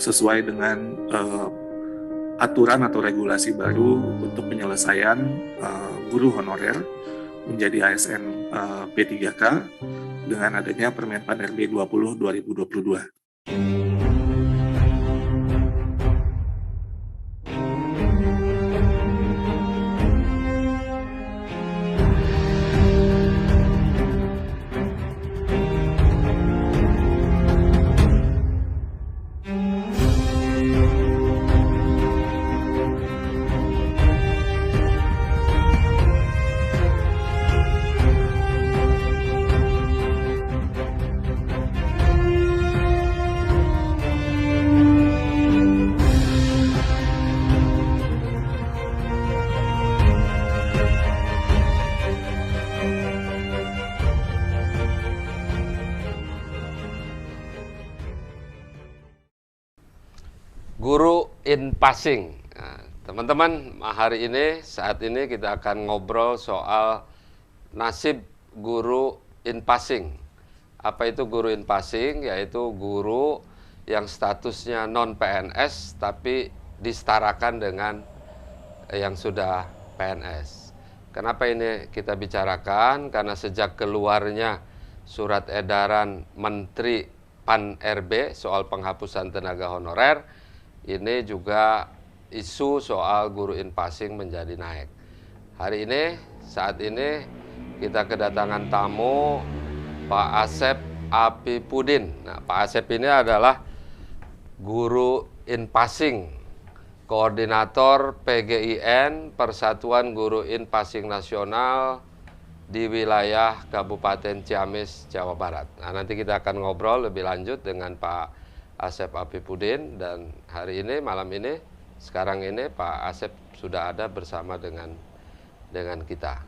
sesuai dengan aturan atau regulasi baru untuk penyelesaian guru honorer menjadi ASN P3K dengan adanya Permenpan RB 20 2022. Guru in passing. Nah, teman-teman, hari ini, saat ini kita akan ngobrol soal nasib guru in passing. Apa itu guru in passing? Yaitu guru yang statusnya non PNS tapi disetarakan dengan yang sudah PNS. Kenapa ini kita bicarakan? Karena sejak keluarnya surat edaran Menteri PAN RB soal penghapusan tenaga honorer, ini juga isu soal guru in passing menjadi naik. Hari ini, saat ini kita kedatangan tamu Pak Asep Apipudin. Nah, Pak Asep ini adalah guru in passing, koordinator PGIN, Persatuan Guru in Passing Nasional di wilayah Kabupaten Ciamis, Jawa Barat. Nah, nanti kita akan ngobrol lebih lanjut dengan Pak Asep Apipudin, dan hari ini, malam ini, sekarang ini Pak Asep sudah ada bersama dengan kita.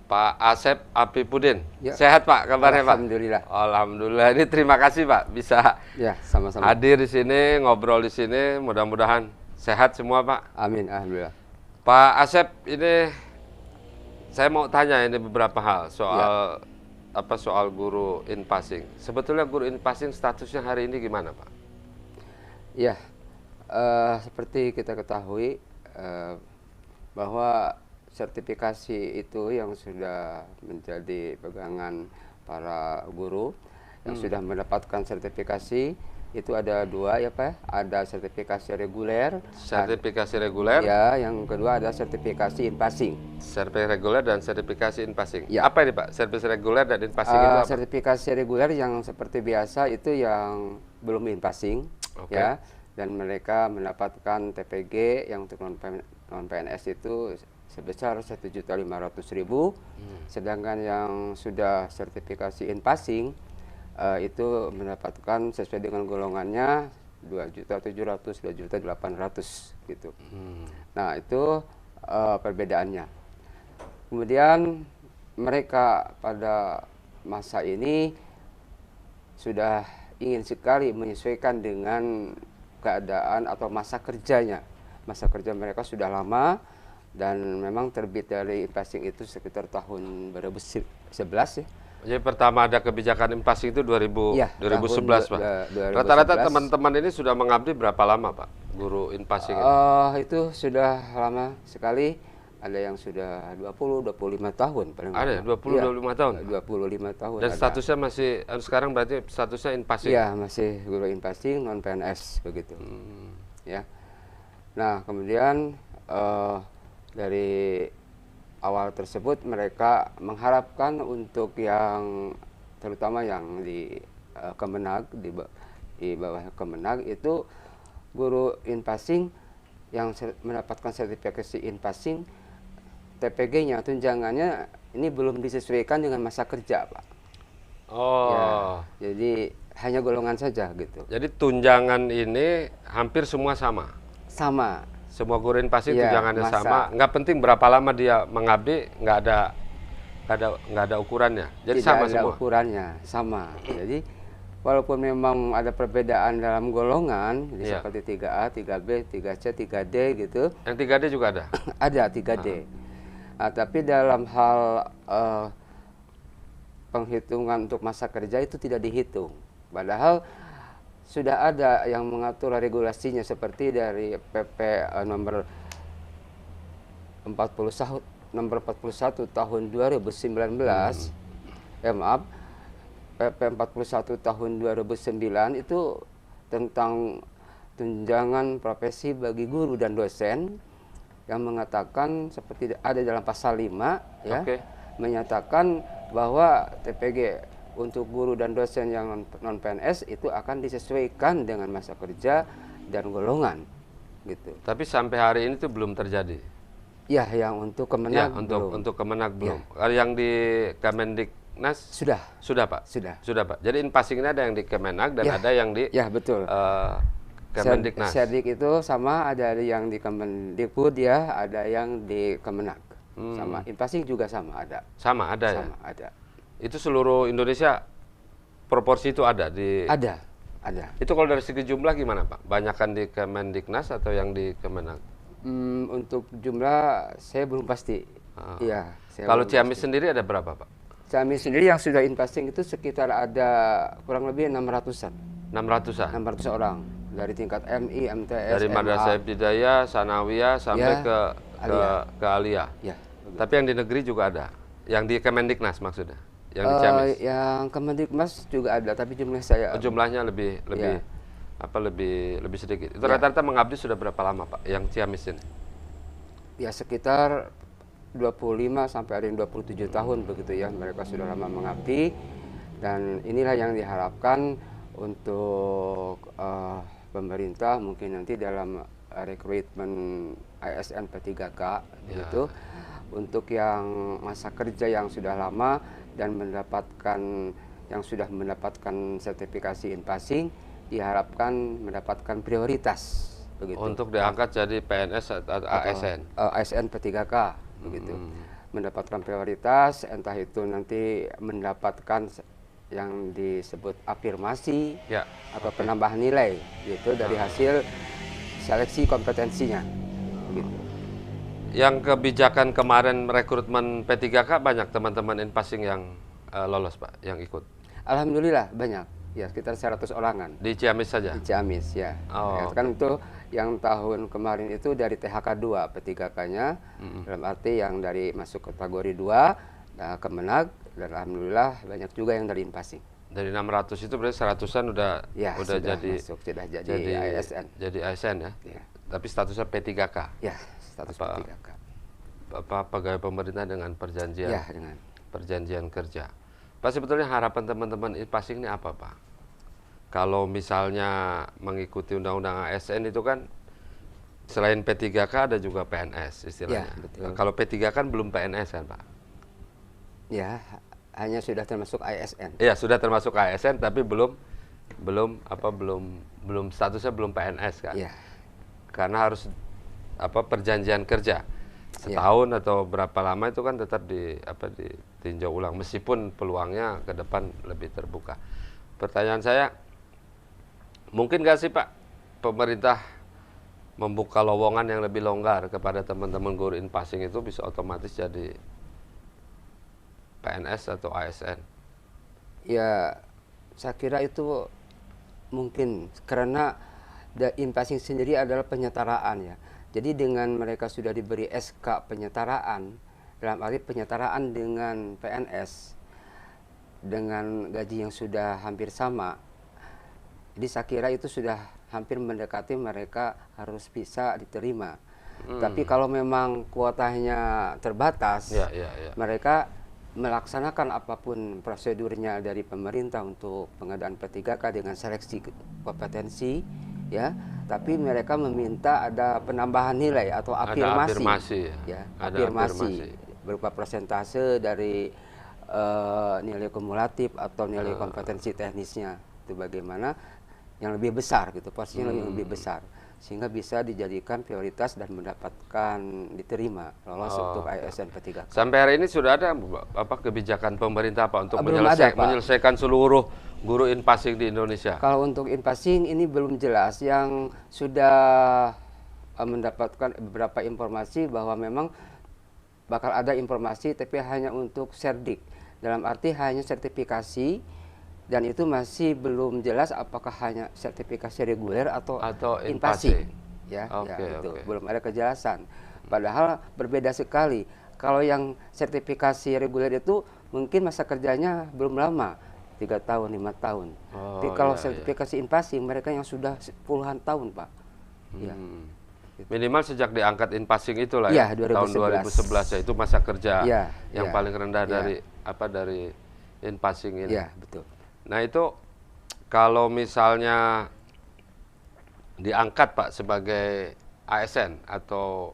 Pak Asep Apipudin, ya. Sehat Pak, kabarnya Pak? Alhamdulillah. Alhamdulillah. Ini terima kasih Pak bisa sama-sama hadir di sini, ngobrol di sini. Mudah-mudahan sehat semua Pak. Amin, alhamdulillah. Pak Asep, ini saya mau tanya ini beberapa hal soal soal guru in passing. Sebetulnya guru in passing statusnya hari ini gimana Pak? Ya, seperti kita ketahui bahwa sertifikasi itu yang sudah menjadi pegangan para guru yang sudah mendapatkan sertifikasi itu ada dua ya Pak. Ada sertifikasi reguler. Sertifikasi reguler. Ya, yang kedua ada sertifikasi in passing. Sertifikasi reguler dan sertifikasi in passing. Ya. Apa ini Pak? Sertifikasi reguler dan in passing itu apa? Sertifikasi reguler yang seperti biasa itu yang belum in passing, ya. Dan mereka mendapatkan TPG yang untuk non PNS itu sebesar 1.500.000. Sedangkan yang sudah sertifikasi in passing itu mendapatkan sesuai dengan golongannya 2.700.000, 2.800.000 gitu. Nah, itu perbedaannya. Kemudian mereka pada masa ini sudah ingin sekali menyesuaikan dengan keadaan atau masa kerjanya. Masa kerja mereka sudah lama dan memang terbit dari passing itu sekitar tahun 2011 ya. Jadi pertama ada kebijakan in passing itu 2011 Pak. 2011. Rata-rata teman-teman ini sudah mengabdi berapa lama Pak guru in passing itu? Itu sudah lama sekali. Ada yang sudah 20-25 tahun paling ada 20-25 tahun? 25 tahun. Dan statusnya masih sekarang berarti statusnya in passing? Iya, masih guru in passing non PNS begitu. Ya. Nah, kemudian dari awal tersebut mereka mengharapkan untuk yang terutama yang di Kemenag, di bawah Kemenag itu guru in passing yang mendapatkan sertifikasi in passing, TPG-nya, tunjangannya ini belum disesuaikan dengan masa kerja Pak. Ya, jadi hanya golongan saja gitu. Jadi tunjangan ini hampir semua sama? Sama. Semua guru in passing tunjangannya sama, nggak penting berapa lama dia mengabdi, nggak ada ukurannya. Jadi tidak sama ada semua. ukurannya sama. Jadi walaupun memang ada perbedaan dalam golongan, seperti 3A, 3B, 3C, 3D gitu. Yang 3D juga ada? Ada 3D. Nah, tapi dalam hal penghitungan untuk masa kerja itu tidak dihitung. Padahal sudah ada yang mengatur regulasinya seperti dari PP nomor 41 tahun 2019. Maaf, PP 41 tahun 2009 itu tentang tunjangan profesi bagi guru dan dosen, yang mengatakan seperti ada dalam pasal 5 ya, menyatakan bahwa TPG untuk guru dan dosen yang non PNS itu akan disesuaikan dengan masa kerja dan golongan gitu. Tapi sampai hari ini itu belum terjadi. Ya, yang untuk Kemenag untuk Kemenag belum. Yang di Kemendiknas sudah Pak. Sudah Pak. Jadi in-passing ini ada yang di Kemenag dan ada yang di betul. Kemendiknas. Serdik itu sama, ada yang di Kemendikbud ya, ada yang di Kemenag. Sama in-passing juga sama ada. Sama ada ya. Sama ada. Itu seluruh Indonesia proporsi itu ada di. Ada. Itu kalau dari segi jumlah gimana Pak? Banyakan di Kemendiknas atau yang di Kemenag? Untuk jumlah saya belum pasti. Iya. Kalau Ciamis sendiri ada berapa Pak? Ciamis sendiri yang sudah in-passing itu sekitar ada kurang lebih 600-an. 600-an? 600 orang. Dari tingkat MI, MTS, dari Madrasah Ibtidaiyah, Sanawiyah sampai ke Aliyah. Ya. Tapi yang di negeri juga ada. Yang di Kemendiknas maksudnya. Yang di Ciamis. Yang Kemendiknas juga ada, tapi jumlah saya jumlahnya lebih sedikit. Itu rata-rata mengabdi sudah berapa lama Pak yang Ciamis ini? Ya sekitar 25 sampai ada yang 27 tahun begitu ya, mereka sudah lama mengabdi, dan inilah yang diharapkan untuk pemerintah mungkin nanti dalam rekrutmen ASN P3K gitu, untuk yang masa kerja yang sudah lama dan yang sudah mendapatkan sertifikasi in-passing diharapkan mendapatkan prioritas begitu. Untuk diangkat jadi PNS atau ASN? ASN P3K begitu. Mendapatkan prioritas, entah itu nanti mendapatkan yang disebut afirmasi atau penambahan nilai gitu dari hasil seleksi kompetensinya gitu. Yang kebijakan kemarin rekrutmen P3K banyak teman-teman in-passing yang lolos Pak, yang ikut? Alhamdulillah banyak. Ya, sekitar 100 orangan. Di Ciamis saja? Di Ciamis, ya. Kan itu yang tahun kemarin itu dari THK 2 P3K-nya, dalam arti yang dari masuk kategori 2, Kemenag, dan alhamdulillah banyak juga yang dari in-passing. Dari 600 itu berarti 100-an udah sudah jadi ASN. Jadi ASN ya? Tapi statusnya P3K? Ya, status P3K. Apa pegawai pemerintah dengan perjanjian? Ya, dengan perjanjian kerja. Pak, sebetulnya harapan teman-teman in-passing ini apa Pak? Kalau misalnya mengikuti undang-undang ASN itu kan selain P3K ada juga PNS istilahnya. Kalau P3K kan belum PNS kan Pak? Ya, hanya sudah termasuk ASN. Iya, sudah termasuk ASN tapi belum statusnya belum PNS kan? Ya. Karena harus perjanjian kerja setahun atau berapa lama itu kan tetap ditinjau ulang meskipun peluangnya ke depan lebih terbuka. Pertanyaan saya, mungkin nggak sih Pak pemerintah membuka lowongan yang lebih longgar kepada teman-teman guru in-passing itu bisa otomatis jadi PNS atau ASN? Ya, saya kira itu mungkin karena in-passing sendiri adalah penyetaraan ya. Jadi dengan mereka sudah diberi SK penyetaraan, dalam arti penyetaraan dengan PNS dengan gaji yang sudah hampir sama, jadi saya kira itu sudah hampir mendekati mereka harus bisa diterima. Tapi kalau memang kuotanya terbatas, mereka melaksanakan apapun prosedurnya dari pemerintah untuk pengadaan P3K dengan seleksi kompetensi, ya. Tapi mereka meminta ada penambahan nilai atau afirmasi, afirmasi berupa persentase dari nilai kumulatif atau nilai kompetensi teknisnya itu bagaimana yang lebih besar gitu, porsinya lebih besar sehingga bisa dijadikan prioritas dan mendapatkan diterima lolos untuk ASN P3K. Sampai hari ini sudah ada kebijakan pemerintah untuk menyelesaikan seluruh guru in-passing di Indonesia? Kalau untuk in-passing ini belum jelas. Yang sudah mendapatkan beberapa informasi bahwa memang bakal ada informasi tapi hanya untuk serdik. Dalam arti hanya sertifikasi dan itu masih belum jelas apakah hanya sertifikasi reguler atau in-passing. Ya, Oke, itu oke. belum ada kejelasan. Padahal berbeda sekali. Kalau yang sertifikasi reguler itu mungkin masa kerjanya belum lama, 3 tahun, 5 tahun. Tapi kalau sertifikasi in-passing mereka yang sudah puluhan tahun, Pak. Ya. Minimal sejak diangkat in-passing itulah ya, tahun 2011 ya, itu masa kerja yang paling rendah dari dari in-passing ini. Iya, betul. Nah itu kalau misalnya diangkat Pak sebagai ASN atau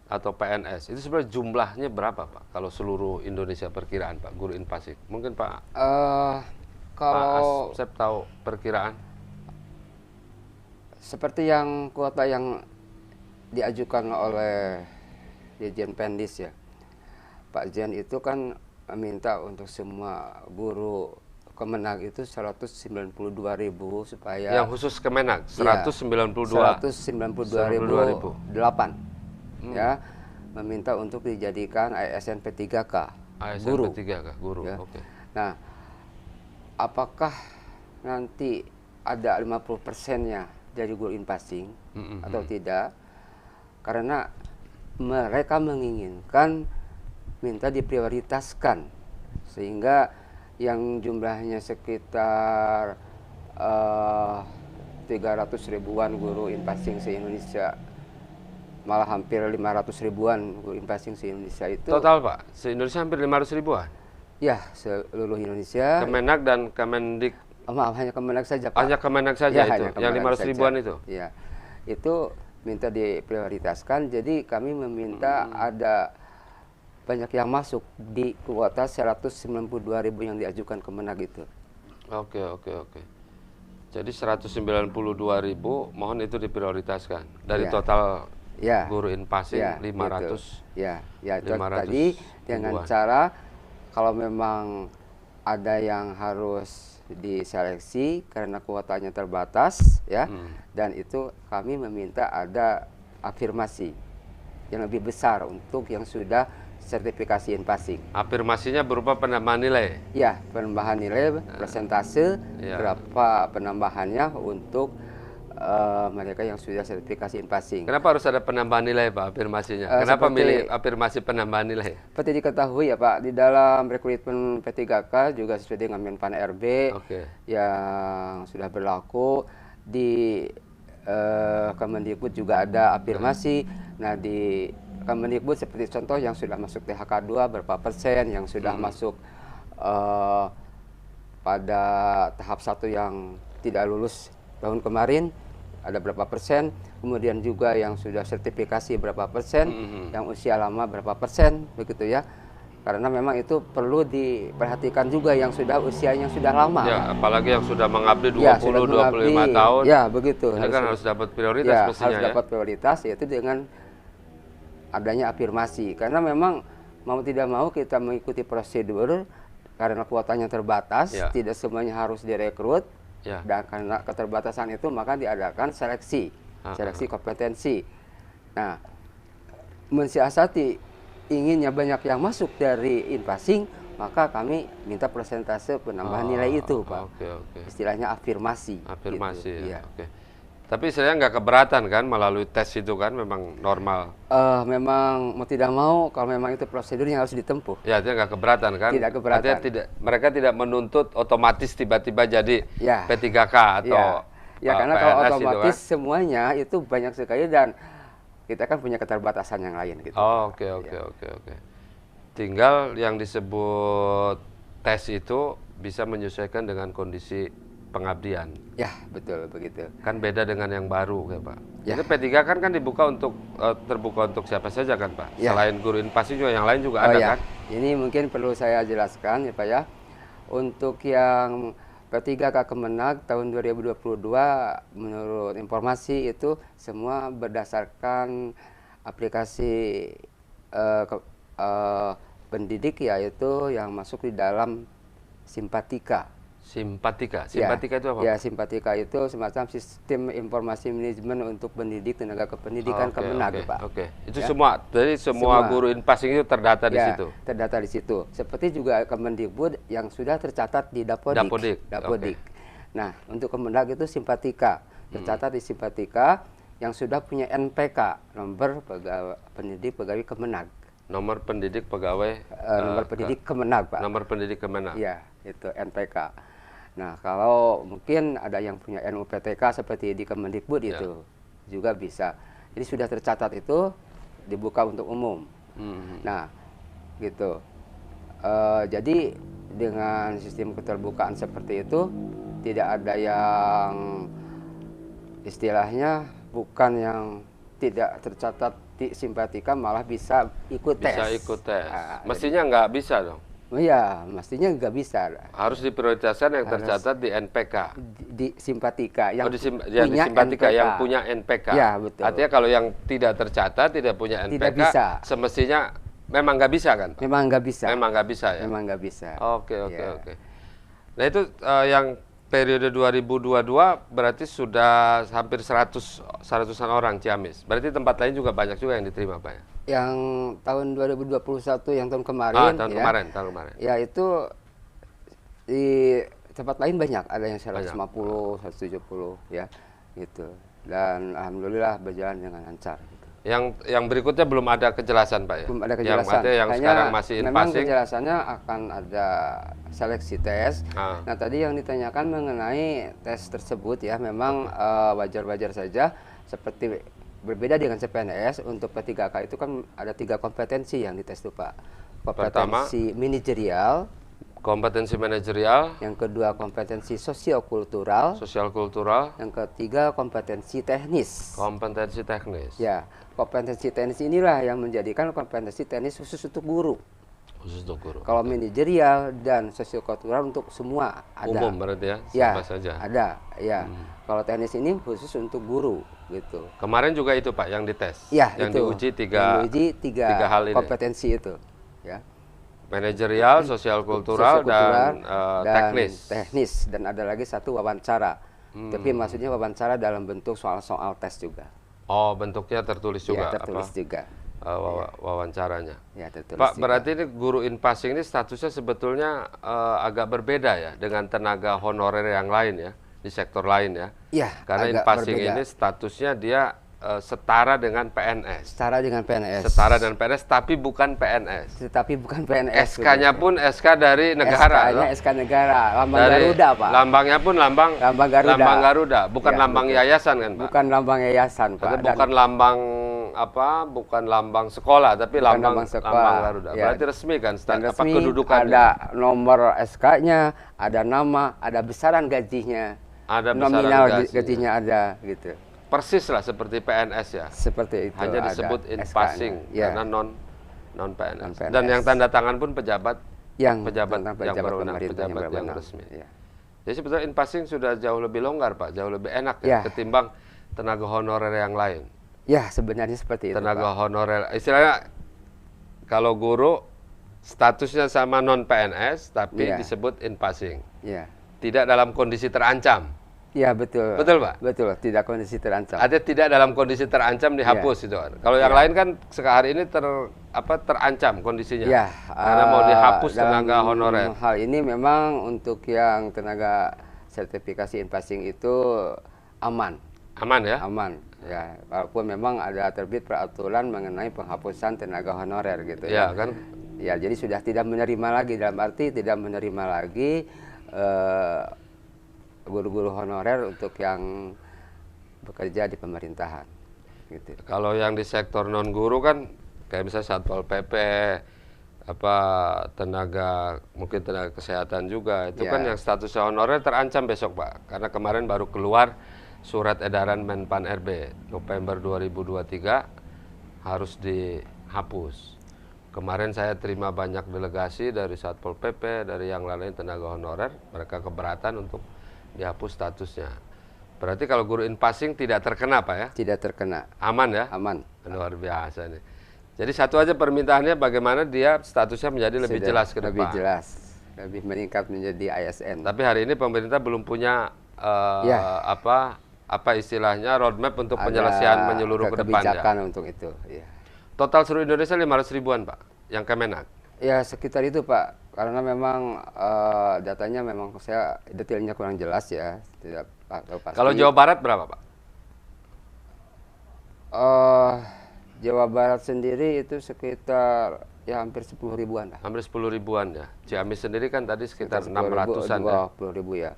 PNS, itu sebenarnya jumlahnya berapa Pak? Kalau seluruh Indonesia perkiraan Pak, guru in-passing. Mungkin Pak kalau Asep tahu perkiraan? Seperti yang kuota yang diajukan oleh Dirjen Pendis ya, Pak Jen itu kan minta untuk semua guru Kemenag itu 192.000 supaya yang khusus Kemenag 192.008 ya, meminta untuk dijadikan ASN P3K guru. P3K guru. Ya. Oke. Nah, apakah nanti ada 50%-nya dari guru in-passing atau tidak? Karena mereka menginginkan minta diprioritaskan sehingga yang jumlahnya sekitar 300 ribuan guru in-passing se-Indonesia, malah hampir 500 ribuan guru in-passing se-Indonesia itu. Total Pak, se-Indonesia hampir 500 ribuan? Ya, seluruh Indonesia. Kemenag dan Kemendik? Maaf, hanya Kemenag saja Pak. Hanya Kemenag saja ya, itu, yang 500 ribuan itu? Ya, itu minta diprioritaskan, jadi kami meminta ada banyak yang masuk di kuota 192.000 yang diajukan Kemenag itu. Oke. Jadi 192.000 mohon itu diprioritaskan dari total guru in-passing 500. Gitu. Ya, itu 500 tadi dengan ribuan. cara kalau memang ada yang harus diseleksi karena kuotanya terbatas ya, dan itu kami meminta ada afirmasi yang lebih besar untuk yang sudah sertifikasi in-passing. Afirmasinya berupa penambahan nilai? Ya, penambahan nilai, persentase, berapa penambahannya untuk mereka yang sudah sertifikasi in-passing. Kenapa harus ada penambahan nilai Pak afirmasinya? Kenapa milih afirmasi penambahan nilai? Seperti diketahui ya Pak, di dalam rekrutmen P3K juga sesuai dengan Menpan RB yang sudah berlaku, di Kemendikbud juga ada afirmasi. Nah di Kemendikbud seperti contoh yang sudah masuk THK 2 berapa persen, yang sudah masuk pada tahap 1 yang tidak lulus tahun kemarin ada berapa persen, kemudian juga yang sudah sertifikasi berapa persen, yang usia lama berapa persen, begitu ya. Karena memang itu perlu diperhatikan juga yang sudah usianya sudah lama. Ya, apalagi yang sudah mengabdi 20-25 tahun. Ya, begitu. Ini kan harus dapat prioritas mestinya harus dapat prioritas, yaitu dengan adanya afirmasi. Karena memang mau tidak mau kita mengikuti prosedur karena kuotanya terbatas, tidak semuanya harus direkrut. Dan karena keterbatasan itu maka diadakan seleksi kompetensi. Nah, mensiasati inginnya banyak yang masuk dari in-passing, maka kami minta persentase penambahan nilai itu Pak. Istilahnya afirmasi. Afirmasi gitu. ya. Tapi saya nggak keberatan kan melalui tes itu kan, memang normal. Memang mau tidak mau kalau memang itu prosedur yang harus ditempuh. Ya, dia nggak keberatan kan? Tidak keberatan. Artinya mereka tidak menuntut otomatis tiba-tiba jadi P3K atau karena PNS kalau otomatis itu kan? Semuanya itu banyak sekali dan kita kan punya keterbatasan yang lain gitu. Oke. Tinggal yang disebut tes itu bisa menyesuaikan dengan kondisi pengabdian. Ya, betul begitu. Kan beda dengan yang baru ya Pak. Jadi P3 kan dibuka untuk terbuka untuk siapa saja kan Pak. Selain guru in-passing juga yang lain juga ada kan. Ini mungkin perlu saya jelaskan ya Pak ya. Untuk yang P3K Kemenag tahun 2022 menurut informasi itu semua berdasarkan aplikasi pendidik, yaitu yang masuk di dalam Simpatika. Simpatika. Simpatika itu apa? Ya, Simpatika itu semacam sistem informasi manajemen untuk pendidik tenaga kependidikan Kemenag, Pak. Oke. Itu Ya. semua, jadi semua Semua. guru Inpasing itu terdata di Ya, situ. terdata di situ. Seperti juga Kemendikbud yang sudah tercatat di Dapodik. Dapodik. Nah, untuk Kemenag itu Simpatika, tercatat di Simpatika yang sudah punya NPK, nomor pendidik pegawai Kemenag. Nomor pendidik pegawai. Nomor pendidik Kemenag, Pak. Nomor pendidik Kemenag. Iya, itu NPK. Nah, kalau mungkin ada yang punya NUPTK seperti di Kemendikbud itu juga bisa. Jadi sudah tercatat itu dibuka untuk umum. Nah, gitu. Jadi dengan sistem keterbukaan seperti itu tidak ada yang istilahnya bukan yang tidak tercatat di Simpatika malah bisa ikut tes. Bisa ikut tes. Nah, Mestinya nggak bisa dong. iya, mestinya nggak bisa. Harus diprioritaskan yang tercatat di NPK. Di Simpatika yang di punya Simpatika NPK. yang punya NPK. Ya, betul. Artinya kalau yang tidak tercatat, tidak punya NPK, Tidak bisa. semestinya memang nggak bisa kan, Pak? Memang nggak bisa. Memang nggak bisa ya. Memang nggak bisa. Oke. Ya. Nah itu yang periode 2022 berarti sudah hampir 100-an orang Ciamis. Berarti tempat lain juga banyak juga yang diterima, Pak ya? Yang tahun 2021 yang tahun kemarin, tahun kemarin. Ya itu di tempat lain banyak, ada yang 150, 170 ya, gitu. Dan alhamdulillah berjalan dengan lancar. Gitu. Yang berikutnya belum ada kejelasan, Pak ya? Belum ada kejelasan. Yang sekarang masih memang Inpasing. kejelasannya akan ada seleksi tes. Nah tadi yang ditanyakan mengenai tes tersebut ya, memang wajar-wajar saja. Seperti berbeda dengan CPNS, untuk P3K itu kan ada 3 kompetensi yang dites tuh, Pak. Kompetensi manajerial, kompetensi manajerial, yang kedua kompetensi sosiokultural, sosial kultural, yang ketiga kompetensi teknis. kompetensi teknis. Ya, kompetensi teknis inilah yang menjadikan kompetensi teknis khusus untuk guru. Khusus untuk guru. Kalau manajerial dan sosiokultural untuk semua ada. Umum berarti ya, Ya, siapa saja. ada. Ya, kalau teknis ini khusus untuk guru gitu. Kemarin juga itu Pak yang dites. Ya, yang itu. diuji Yang diuji tiga hal ini. kompetensi itu. Ya. Manajerial, sosial kultural, dan teknis. Teknis dan ada lagi satu wawancara. Tapi maksudnya wawancara dalam bentuk soal-soal tes juga. Oh, bentuknya tertulis juga. Ya, tertulis juga. Wawancaranya. Ya, tertulis Pak, juga. berarti ini guru Inpasing ini statusnya sebetulnya agak berbeda ya dengan tenaga honorer yang lain ya, di sektor lain ya. Ya, Karena agak Inpasing berbeda. ini statusnya dia setara dengan PNS. Setara dengan PNS. Setara dengan PNS tapi bukan PNS. Tetapi bukan PNS. SK-nya pun SK dari negara. SK-nya loh. SK negara, lambang Dari Garuda, Pak. Lambangnya pun lambang Garuda, bukan Ya, lambang betul. yayasan kan, Pak? Bukan lambang yayasan, Pak. Atau Dan bukan lambang apa? Bukan lambang sekolah, tapi bukan lambang sekolah. Garuda. Ya. Berarti resmi kan? dan Apa resmi, kedudukannya? ada nomor SK-nya, ada nama, ada besaran gajinya. Ada besaran nominal gajinya. gajinya ada gitu. Persis lah seperti PNS ya. Seperti itu. Hanya ada disebut SK-nya. Inpasing Ya. karena non PNS. Non-PNS. Dan yang tanda tangan pun pejabat tentang yang berwenang, pemerintah pejabat yang berwenang. resmi. Ya. Jadi sebetulnya Inpasing sudah jauh lebih longgar, Pak, jauh lebih enak ya, Ya. ketimbang tenaga honorer yang lain. Ya, sebenarnya seperti itu, Tenaga Pak. honorer, istilahnya kalau guru statusnya sama non PNS tapi Iya. disebut Inpasing, Ya. tidak dalam kondisi terancam. Ya, betul. Betul, Pak? Betul, tidak kondisi terancam. Ada tidak dalam kondisi terancam dihapus itu kan. Kalau yang lain kan hari ini terancam kondisinya. Ya, Karena mau dihapus dalam tenaga honorer. Hal ini memang untuk yang tenaga sertifikasi Inpasing itu aman. Aman ya? Aman. Ya, walaupun memang ada terbit peraturan mengenai penghapusan tenaga honorer gitu Ya kan? Ya, jadi sudah tidak menerima lagi, dalam arti tidak menerima lagi guru-guru honorer untuk yang bekerja di pemerintahan gitu. Kalau yang di sektor non guru kan kayak misalnya Satpol PP, mungkin tenaga kesehatan juga, itu Ya. kan yang statusnya honorer terancam besok, Pak. Karena kemarin baru keluar surat edaran Menpan RB November 2023 harus dihapus. Kemarin saya terima banyak delegasi dari Satpol PP, dari yang lain tenaga honorer, mereka keberatan untuk dihapus statusnya. Berarti kalau guru Inpasing tidak terkena, Pak ya? Tidak terkena. Aman ya? Aman. Luar biasa nih. Jadi satu aja permintaannya bagaimana dia statusnya menjadi lebih Sudah jelas ke depan. lebih jelas. lebih meningkat menjadi ASN. Tapi hari ini pemerintah belum punya Ya. apa istilahnya roadmap untuk Ada penyelesaian menyeluruh ke depannya. kebijakan untuk itu. Ya. Total seluruh Indonesia 500 ribuan Pak, yang Kemenak. Ya sekitar itu Pak, karena memang datanya memang saya detailnya kurang jelas ya, tidak tahu pasti. Kalau Jawa Barat berapa Pak? Jawa Barat sendiri itu sekitar ya hampir 10 ribuan lah. Hampir 10 ribuan ya. Ciamis sendiri kan tadi sekitar 10.000, 600-an ya. 20.000 ya.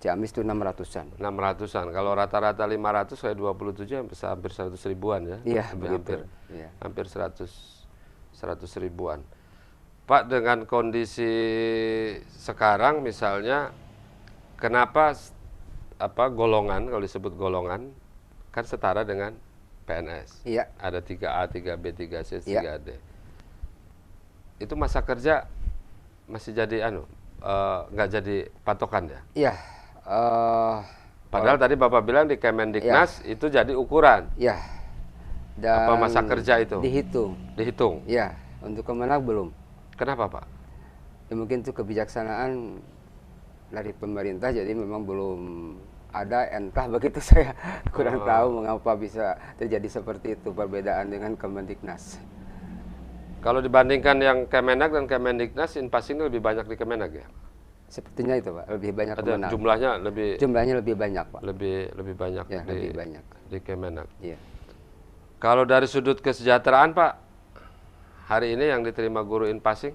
Ciamis itu 600-an. 600-an. Kalau rata-rata 500 kayak 27 hampir 100 ribuan ya. Iya, hampir, begitu. Iya. hampir 100 ribuan. Pak, dengan kondisi sekarang misalnya, kenapa golongan, kalau disebut golongan kan setara dengan PNS. Iya. Ada 3A, 3B, 3C, Iya. 3D. Itu masa kerja masih jadi nggak jadi patokan ya? Iya. Padahal tadi Bapak bilang di Kemendiknas itu jadi ukuran. Ya. Dan Apa masa kerja itu? Dihitung. Dihitung. Ya, untuk Kemenak belum. Kenapa Pak? Ya mungkin itu kebijaksanaan dari pemerintah, jadi memang belum ada, entah begitu saya kurang tahu mengapa bisa terjadi seperti itu perbedaan dengan Kemendiknas. Kalau dibandingkan yang Kemenak dan Kemendiknas, Inpasing itu lebih banyak di Kemenak ya? Sepertinya itu Pak, lebih banyak Ada Kemenak. jumlahnya lebih banyak Pak. lebih banyak Ya, di lebih banyak. di Kemenak. Iya. Kalau dari sudut kesejahteraan Pak, hari ini yang diterima guru Inpasing?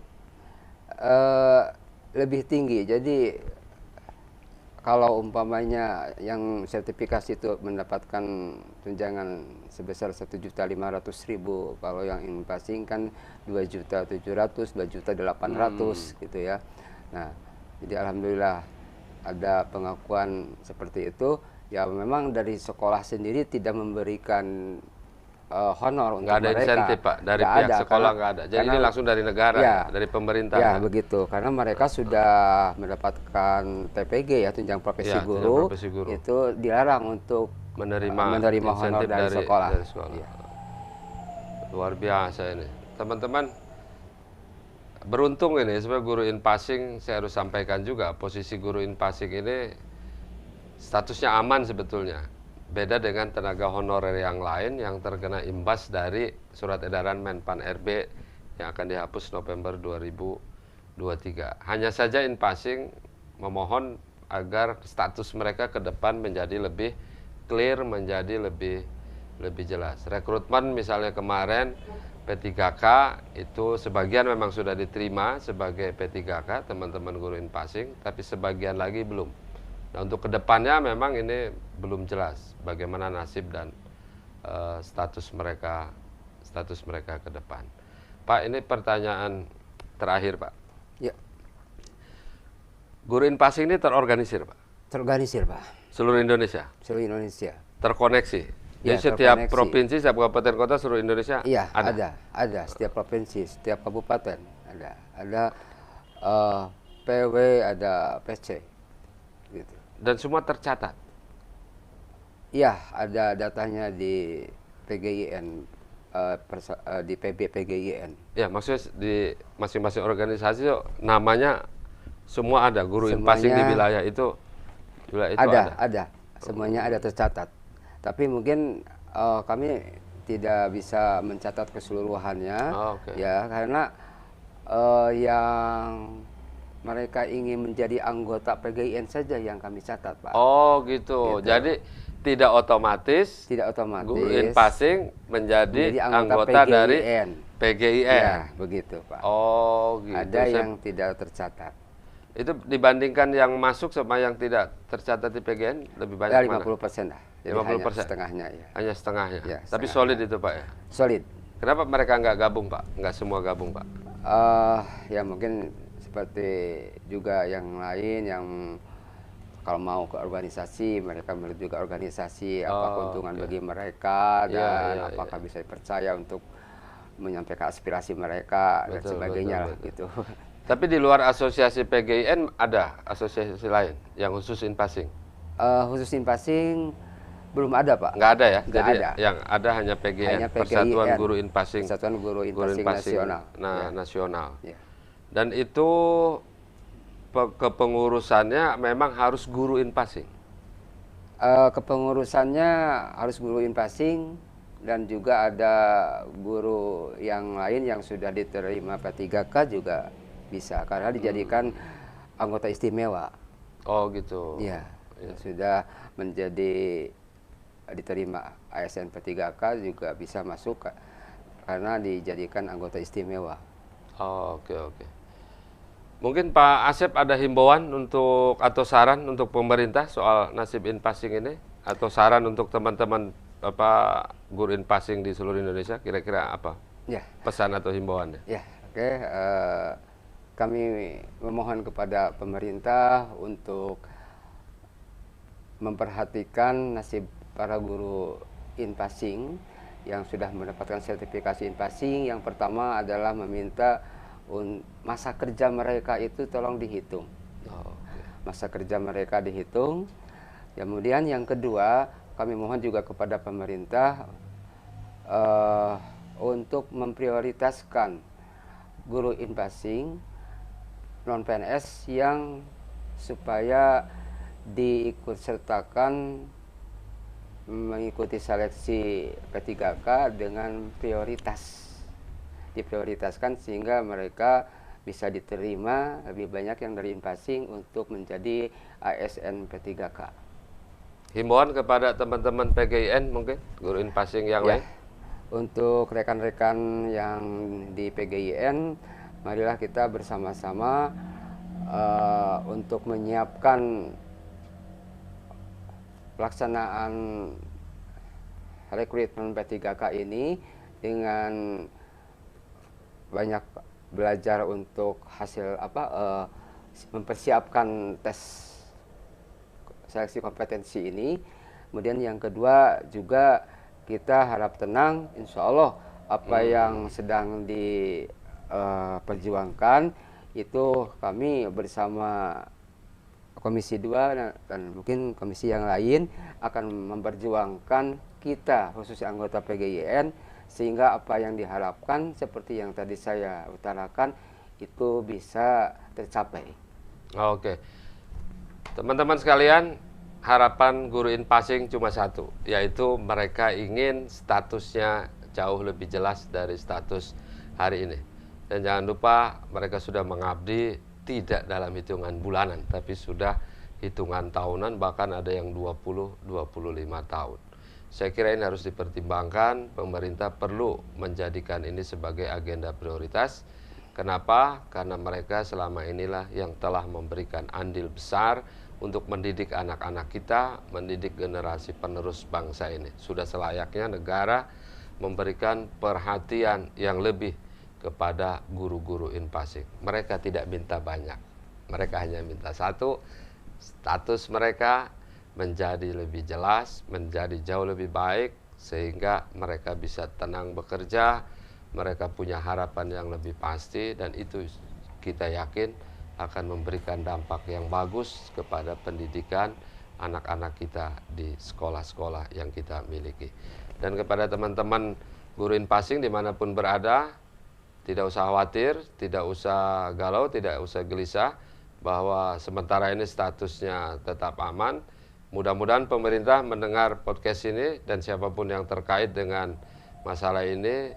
Lebih tinggi. Jadi kalau umpamanya yang sertifikasi itu mendapatkan tunjangan sebesar 1.500.000, kalau yang Inpasing kan 2.700.000, 2.800.000 gitu ya. Nah, jadi alhamdulillah ada pengakuan seperti itu. Ya memang dari sekolah sendiri tidak memberikan honor untuk Nggak ada mereka. insentif Pak, dari Nggak pihak ada, sekolah nggak ada. Jadi ini langsung dari negara, ya, dari pemerintah. Ya, begitu. Karena mereka sudah mendapatkan TPG ya, tunjangan profesi Ya, tunjangan guru. profesi guru. Itu dilarang untuk menerima honor insentif dari sekolah. Iya. Luar biasa ini. Teman-teman, beruntung ini sebenarnya guru Inpasing, saya harus sampaikan juga, posisi guru Inpasing ini statusnya aman sebetulnya. Beda dengan tenaga honorer yang lain yang terkena imbas dari surat edaran Menpan RB yang akan dihapus November 2023. Hanya saja Inpasing memohon agar status mereka ke depan menjadi lebih clear, menjadi lebih jelas. Rekrutmen misalnya kemarin P3K itu sebagian memang sudah diterima sebagai P3K teman-teman guru Inpasing, tapi sebagian lagi belum. Nah, untuk kedepannya memang ini belum jelas bagaimana nasib dan status mereka ke depan. Pak, ini pertanyaan terakhir Pak. Ya. Guru Inpasing ini terorganisir Pak? Terorganisir Pak. Seluruh Indonesia? Seluruh Indonesia. Terkoneksi? Ya, Jadi setiap terkoneksi. provinsi, setiap kabupaten kota seluruh Indonesia Iya, ada? ada. Setiap provinsi, setiap kabupaten ada. Ada PW, ada PC. Gitu. Dan semua tercatat? Iya, ada datanya di PGIN, di PB PGIN. Ya, maksudnya di masing-masing organisasi namanya semua ada, guru Inpasing di wilayah itu ada. Semuanya ada tercatat. Tapi mungkin kami tidak bisa mencatat keseluruhannya, ya karena yang mereka ingin menjadi anggota PGIN saja yang kami catat, Pak. Oh gitu. Jadi tidak otomatis guru Inpasing menjadi anggota dari PGIN. Ya, begitu Pak. Oh gitu. Ada yang tidak tercatat. Itu dibandingkan yang masuk sama yang tidak tercatat di PGIN lebih banyak Ya, 50% mana? lah. Jadi 50%? hanya setengahnya ya. Hanya setengahnya. Ya, tapi setengahnya. solid itu Pak ya? Solid. Kenapa mereka nggak gabung Pak? Nggak semua gabung Pak? Ya mungkin seperti juga yang lain yang kalau mau ke organisasi, mereka melihat juga organisasi apa keuntungan bagi mereka dan apakah bisa dipercaya untuk menyampaikan aspirasi mereka dan sebagainya lah gitu. Tapi di luar asosiasi PGIN ada asosiasi lain yang khusus Inpasing? Khusus Inpasing belum ada Pak. Nggak ada ya? Nggak Jadi ada. yang ada hanya PGIN, Hanya PGIN, Persatuan Guru Inpasing. Persatuan Guru Inpasing Nasional. Nasional. Ya. Dan itu kepengurusannya memang harus guru in-passing? Kepengurusannya harus guru in-passing dan juga ada guru yang lain yang sudah diterima P3K juga bisa karena dijadikan anggota istimewa. Oh gitu. Iya, yang sudah menjadi diterima ASN P3K juga bisa masuk karena dijadikan anggota istimewa. Oh, oke. Mungkin Pak Asep ada himbauan untuk atau saran untuk pemerintah soal nasib in-passing ini, atau saran untuk teman-teman guru in-passing di seluruh Indonesia, kira-kira apa? Ya. Pesan atau himbauannya? Ya, oke. Kami memohon kepada pemerintah untuk memperhatikan nasib para guru in-passing yang sudah mendapatkan sertifikasi in-passing. Yang pertama adalah meminta masa kerja mereka itu tolong dihitung. Masa kerja mereka dihitung. Kemudian yang kedua, kami mohon juga kepada pemerintah untuk memprioritaskan guru in-passing non-PNS yang supaya diikutsertakan mengikuti seleksi P3K dengan prioritas. Diprioritaskan sehingga mereka bisa diterima lebih banyak yang dari in-passing untuk menjadi ASN P3K. Himbauan kepada teman-teman PGIN mungkin, guru in-passing yang lain? Untuk rekan-rekan yang di PGIN, marilah kita bersama-sama untuk menyiapkan pelaksanaan rekrutmen P3K ini dengan banyak belajar untuk hasil mempersiapkan tes seleksi kompetensi ini. Kemudian yang kedua juga kita harap tenang, insya Allah apa yang sedang diperjuangkan itu kami bersama Komisi 2 dan mungkin komisi yang lain akan memperjuangkan kita khususnya anggota PGIN sehingga apa yang diharapkan seperti yang tadi saya utarakan itu bisa tercapai. Oke. Teman-teman sekalian, harapan guru in-passing cuma satu, yaitu mereka ingin statusnya jauh lebih jelas dari status hari ini. Dan jangan lupa mereka sudah mengabdi tidak dalam hitungan bulanan, tapi sudah hitungan tahunan, bahkan ada yang 20-25 tahun. Saya kira ini harus dipertimbangkan, pemerintah perlu menjadikan ini sebagai agenda prioritas. Kenapa? Karena mereka selama inilah yang telah memberikan andil besar untuk mendidik anak-anak kita, mendidik generasi penerus bangsa ini. Sudah selayaknya negara memberikan perhatian yang lebih kepada guru-guru in-passing. Mereka tidak minta banyak, mereka hanya minta satu, status mereka menjadi lebih jelas, menjadi jauh lebih baik, sehingga mereka bisa tenang bekerja, mereka punya harapan yang lebih pasti, dan itu kita yakin akan memberikan dampak yang bagus kepada pendidikan anak-anak kita di sekolah-sekolah yang kita miliki. Dan kepada teman-teman guru in-passing dimanapun berada, tidak usah khawatir, tidak usah galau, tidak usah gelisah, bahwa sementara ini statusnya tetap aman. Mudah-mudahan pemerintah mendengar podcast ini dan siapapun yang terkait dengan masalah ini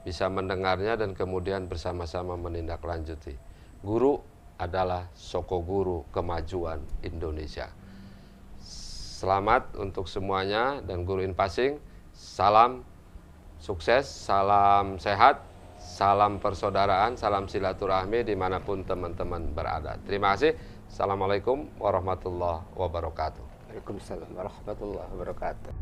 bisa mendengarnya dan kemudian bersama-sama menindaklanjuti. Guru adalah soko guru kemajuan Indonesia. Selamat untuk semuanya dan guru in-passing, salam sukses, salam sehat, salam persaudaraan, salam silaturahmi dimanapun teman-teman berada. Terima kasih. Assalamualaikum warahmatullahi wabarakatuh. Waalaikumsalam warahmatullahi wabarakatuh.